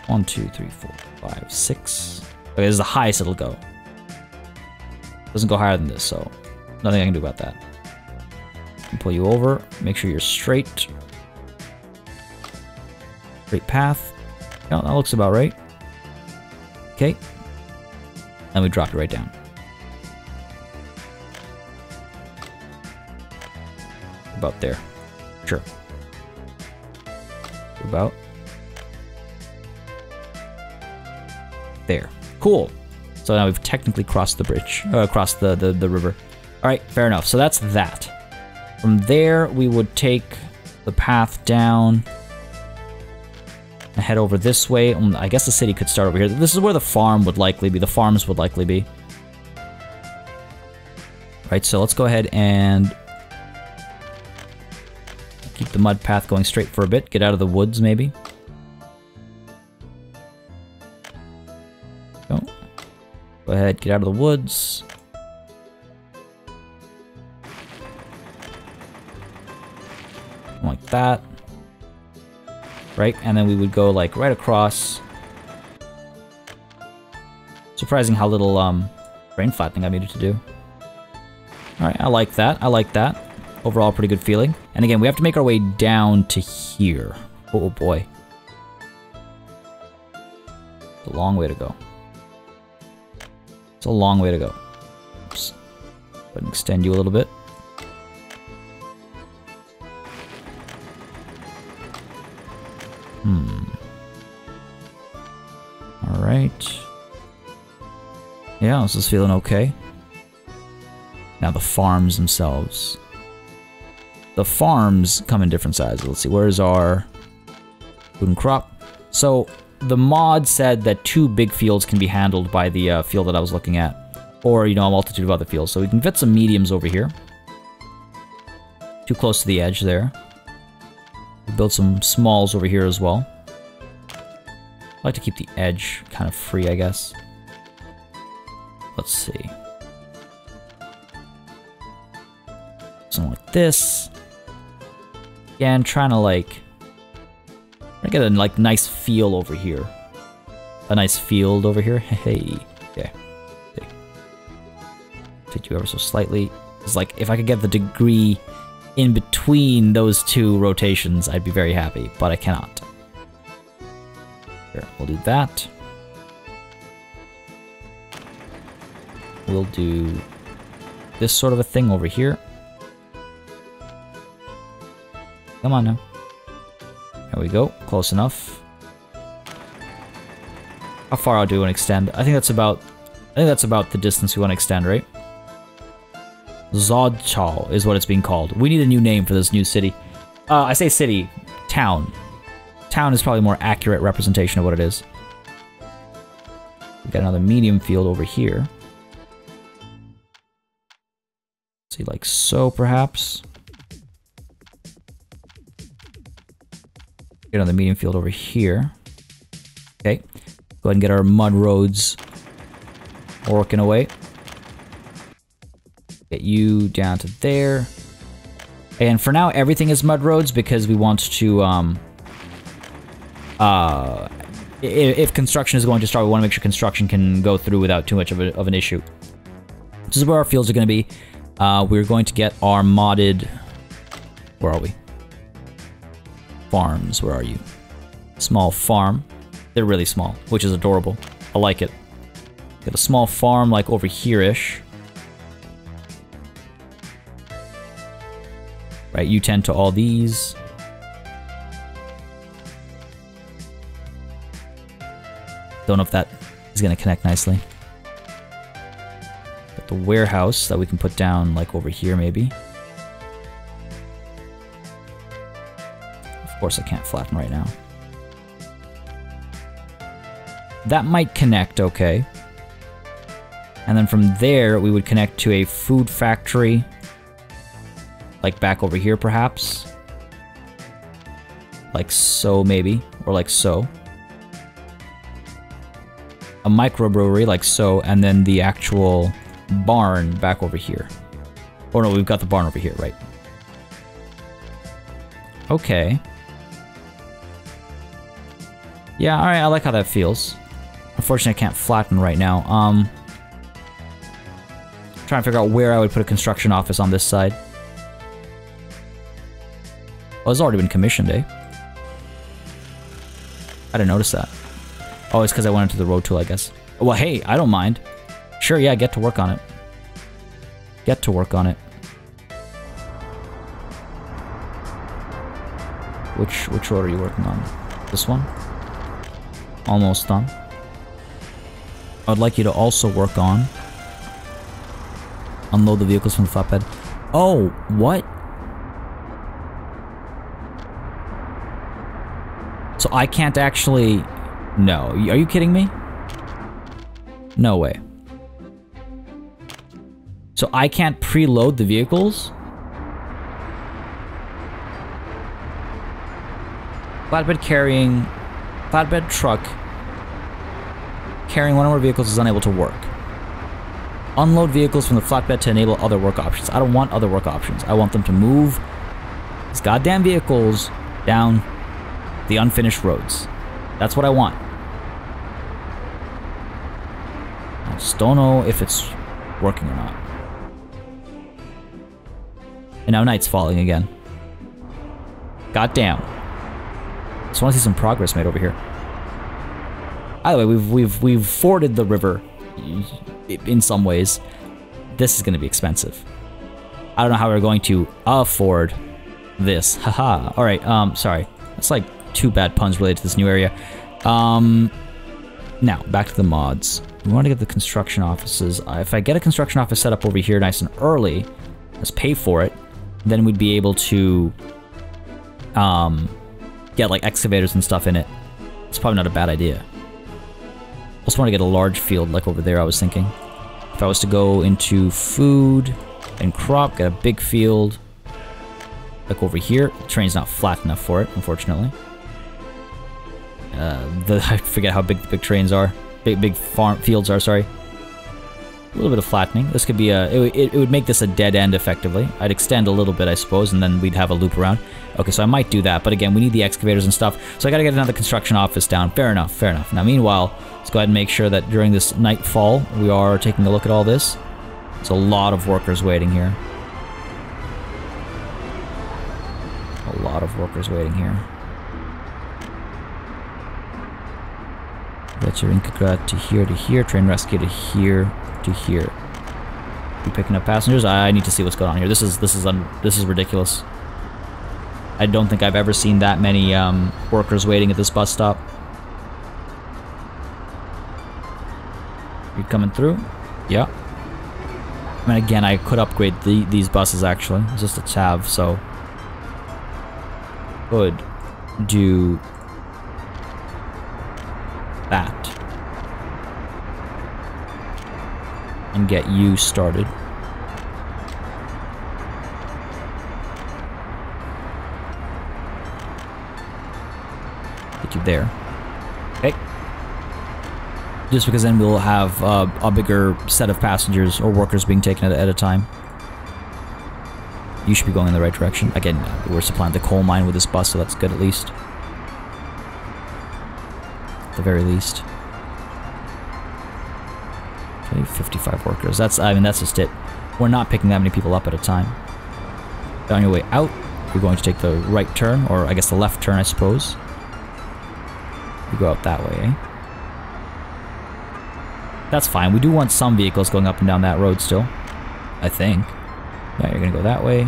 1, 2, 3, 4, 5, 6. Okay, this is the highest it'll go. Doesn't go higher than this, so nothing I can do about that. Pull you over. Make sure you're straight. Straight path. Yeah, that looks about right. Okay. And we drop it right down. About there. Sure. About there. Cool. So now we've technically crossed the bridge. Across the river. Alright, fair enough. So that's that. From there, we would take the path down and head over this way. I guess the city could start over here. This is where the farm would likely be. The farms would likely be. Right, so let's go ahead and keep the mud path going straight for a bit. Get out of the woods, maybe. Go ahead, get out of the woods. Like that. Right, and then we would go like right across. Surprising how little rain flattening I needed to do. Alright, I like that. I like that. Overall, pretty good feeling. And again, we have to make our way down to here. Oh boy. It's a long way to go. It's a long way to go. Oops. Go ahead and extend you a little bit. Alright. Yeah, this is feeling okay. Now the farms themselves. The farms come in different sizes. Let's see, where's our food and crop? So the mod said that 2 big fields can be handled by the field that I was looking at. Or, you know, a multitude of other fields. So we can fit some mediums over here. Too close to the edge there. We'll build some smalls over here as well. I like to keep the edge kind of free, I guess. Let's see. Something like this. Again, trying to like... I get a like nice feel over here. A nice field over here. Hey. Okay. Okay. Take you ever so slightly. It's like, if I could get the degree in between those 2 rotations, I'd be very happy, but I cannot. Here, we'll do that. We'll do this sort of a thing over here. Come on now. There we go. Close enough. How far I'll do and extend? I think that's about the distance we want to extend, right? Zodchal is what it's being called. We need a new name for this new city. I say city, town. Town is probably a more accurate representation of what it is. We've got another medium field over here. See, like so, perhaps. Get another medium field over here. Okay. Go ahead and get our mud roads working away. Get you down to there. And for now, everything is mud roads because we want to, if construction is going to start, we want to make sure construction can go through without too much of an issue. This is where our fields are going to be. We're going to get our modded... Where are we? Farms, where are you? Small farm. They're really small, which is adorable. I like it. Get a small farm like over here-ish. Right, you tend to all these. Don't know if that is going to connect nicely. Got the warehouse that we can put down like over here maybe. Of course I can't flatten right now. That might connect okay. And then from there we would connect to a food factory. Like back over here perhaps. Like so maybe, or like so. A microbrewery like so, and then the actual barn back over here. Oh no, we've got the barn over here, right? Okay. Yeah, alright, I like how that feels. Unfortunately, I can't flatten right now. Trying to figure out where I would put a construction office on this side. Well, it's already been commissioned, eh? I didn't notice that. Oh, it's because I went into the road tool, I guess. Well, hey, I don't mind. Sure, yeah, get to work on it. Get to work on it. Which road are you working on? This one? Almost done. I'd like you to also work on... Unload the vehicles from the flatbed. Oh, what? So I can't actually... No. Are you kidding me? No way. So I can't preload the vehicles? Flatbed truck carrying one or more vehicles is unable to work. Unload vehicles from the flatbed to enable other work options. I don't want other work options. I want them to move these goddamn vehicles down the unfinished roads. That's what I want. I just don't know if it's working or not. And now night's falling again. Goddamn. Just want to see some progress made over here. Either way, we've forded the river in some ways. This is going to be expensive. I don't know how we're going to afford this. Haha. All right. Sorry. That's like 2 bad puns related to this new area. Now back to the mods. We want to get the construction offices. If I get a construction office set up over here nice and early, let's pay for it. Then we'd be able to get like excavators and stuff in it. It's probably not a bad idea. Also want to get a large field like over there, I was thinking. If I was to go into food and crop, get a big field like over here. The terrain's not flat enough for it, unfortunately. I forget how big the big terrains are. Big farm fields are, sorry. A little bit of flattening. This could be a... It would make this a dead end, effectively. I'd extend a little bit, I suppose, and then we'd have a loop around. Okay, so I might do that, but again, we need the excavators and stuff, so I gotta get another construction office down. Fair enough, fair enough. Now, meanwhile, let's go ahead and make sure that during this nightfall, we are taking a look at all this. There's a lot of workers waiting here. A lot of workers waiting here. Veterinkagrat to here, train rescue to here, to here. You picking up passengers? I need to see what's going on here. This is ridiculous. I don't think I've ever seen that many workers waiting at this bus stop. You coming through? Yeah. I mean, again, I could upgrade these buses actually. It's just a tav, so could do that and get you started. Get you there. Okay. Just because then we'll have a bigger set of passengers or workers being taken at a time. You should be going in the right direction. Again, we're supplying the coal mine with this bus, so that's good at least. At the very least. Okay, 55 workers. I mean, that's just it. We're not picking that many people up at a time. On your way out, you're going to take the right turn, or I guess the left turn, I suppose. You go out that way, eh? That's fine. We do want some vehicles going up and down that road still. I think. Yeah, you're gonna go that way.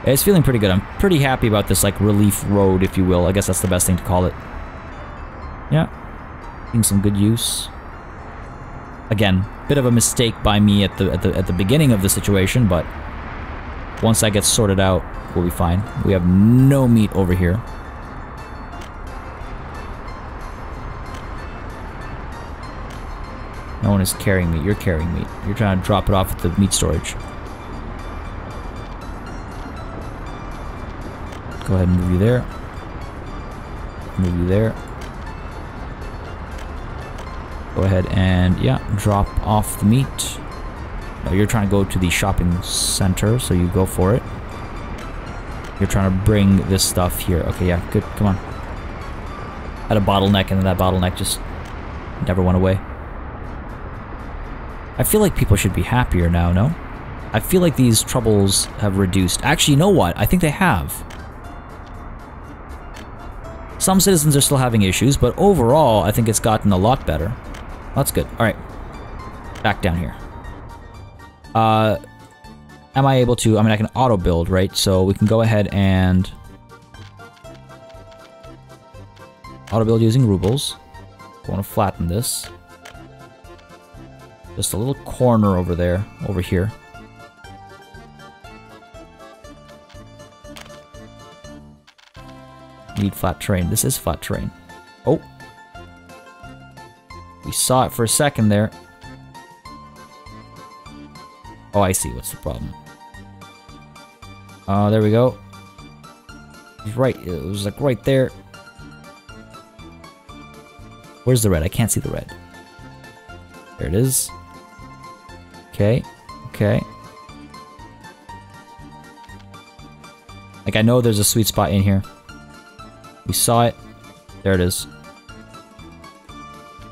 It's feeling pretty good. I'm pretty happy about this, like, relief road, if you will. I guess that's the best thing to call it. Yeah. Getting some good use. Again, bit of a mistake by me at the beginning of the situation, but once that gets sorted out, we'll be fine. We have no meat over here. No one is carrying meat. You're carrying meat. You're trying to drop it off at the meat storage. Go ahead and move you there. Move you there. Go ahead and, yeah, drop off the meat. No, you're trying to go to the shopping center, so you go for it. You're trying to bring this stuff here. Okay, yeah, good. Come on. Had a bottleneck, and then that bottleneck just never went away. I feel like people should be happier now, no? I feel like these troubles have reduced. Actually, you know what? I think they have. Some citizens are still having issues, but overall, I think it's gotten a lot better. That's good. Alright. Back down here. Am I able to... I mean, I can auto-build, right? So we can go ahead and... auto-build using rubles. I want to flatten this. Just a little corner over there, over here. Need flat terrain. This is flat terrain. Oh. We saw it for a second there. Oh, I see. What's the problem? There we go. It was right. It was like right there. Where's the red? I can't see the red. There it is. Okay. Okay. Like, I know there's a sweet spot in here. We saw it. There it is.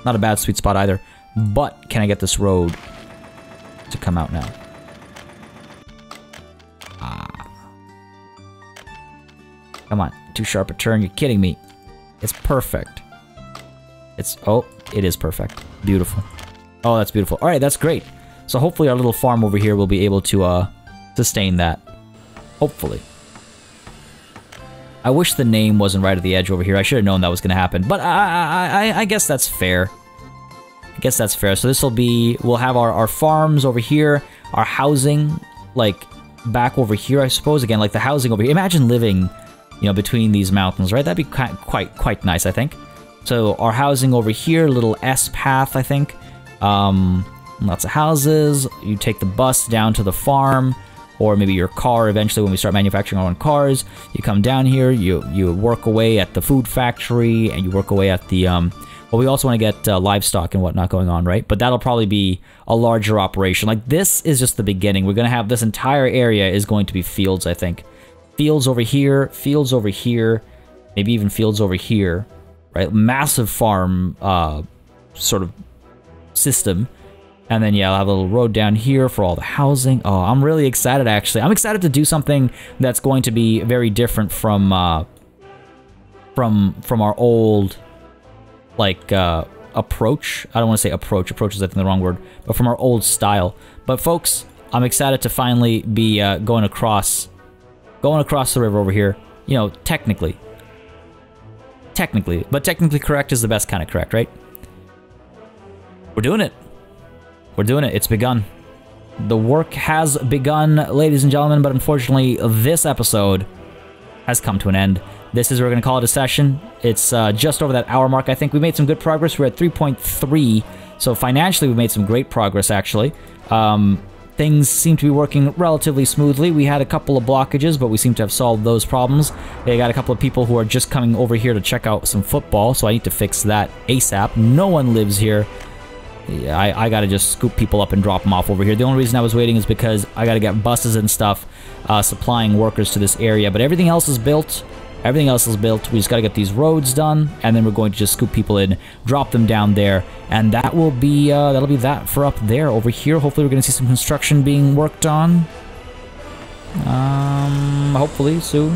Not a bad sweet spot either. But, can I get this road to come out now? Come on. Too sharp a turn. You're kidding me. It's perfect. Oh, it is perfect. Beautiful. Oh, that's beautiful. Alright, that's great. So hopefully our little farm over here will be able to, sustain that. Hopefully. I wish the name wasn't right at the edge over here. I should have known that was going to happen. But I guess that's fair. I guess that's fair. So this will be... We'll have our farms over here. Our housing, like, back over here, I suppose. Again, like the housing over here. Imagine living, you know, between these mountains, right? That'd be quite nice, I think. So our housing over here, little S path, I think. Lots of houses. You take the bus down to the farm, or maybe your car eventually when we start manufacturing our own cars. You come down here, you work away at the food factory, and you work away at the, well, we also want to get livestock and whatnot going on, right? But that'll probably be a larger operation. Like, this is just the beginning. We're going to have this entire area is going to be fields, I think. Fields over here, maybe even fields over here, right? Massive farm, sort of system. And then, yeah, I'll have a little road down here for all the housing. Oh, I'm really excited, actually. I'm excited to do something that's going to be very different from our old, like, approach. I don't want to say approach. Approach is, I think, the wrong word. But from our old style. But, folks, I'm excited to finally be going across the river over here. You know, technically. But technically correct is the best kind of correct, right? We're doing it. We're doing it. It's begun. The work has begun, ladies and gentlemen, but unfortunately, this episode has come to an end. This is where we're going to call it a session. It's just over that hour mark, I think. We made some good progress. We're at 3.3, so financially, we made some great progress, actually. Things seem to be working relatively smoothly. We had a couple of blockages, but we seem to have solved those problems. I got a couple of people who are just coming over here to check out some football, so I need to fix that ASAP. No one lives here. Yeah, I gotta just scoop people up and drop them off over here. The only reason I was waiting is because I gotta get buses and stuff supplying workers to this area. But everything else is built. Everything else is built. We just gotta get these roads done, and then we're going to just scoop people in, drop them down there, and that will be that'll be that for up there. Over here, hopefully we're gonna see some construction being worked on. Hopefully soon,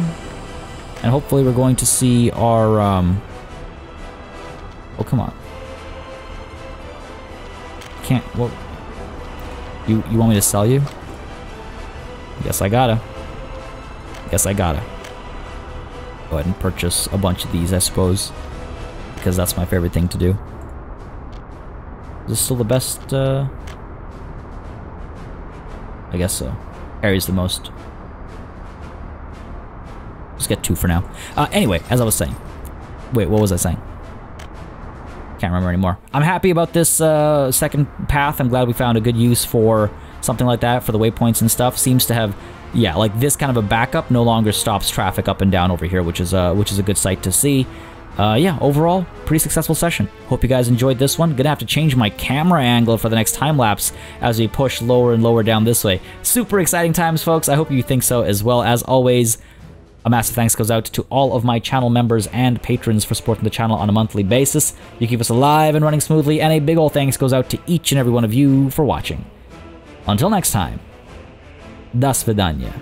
and hopefully we're going to see our oh, come on. Can't, well, you want me to sell you? Guess I gotta. Guess I gotta. Go ahead and purchase a bunch of these, I suppose, because that's my favorite thing to do. Is this still the best, I guess so. Carries the most. Just get 2 for now. Anyway, as I was saying. Wait, what was I saying? Can't remember anymore. I'm happy about this second path. I'm glad we found a good use for something like that for the waypoints and stuff. Seems to have, yeah, like this kind of a backup no longer stops traffic up and down over here, which is a good sight to see. Yeah, overall, pretty successful session. Hope you guys enjoyed this one. Gonna have to change my camera angle for the next time lapse as we push lower and lower down this way. Super exciting times, folks. I hope you think so as well. As always, a massive thanks goes out to all of my channel members and patrons for supporting the channel on a monthly basis. You keep us alive and running smoothly, and a big ol' thanks goes out to each and every one of you for watching. Until next time, до свидания.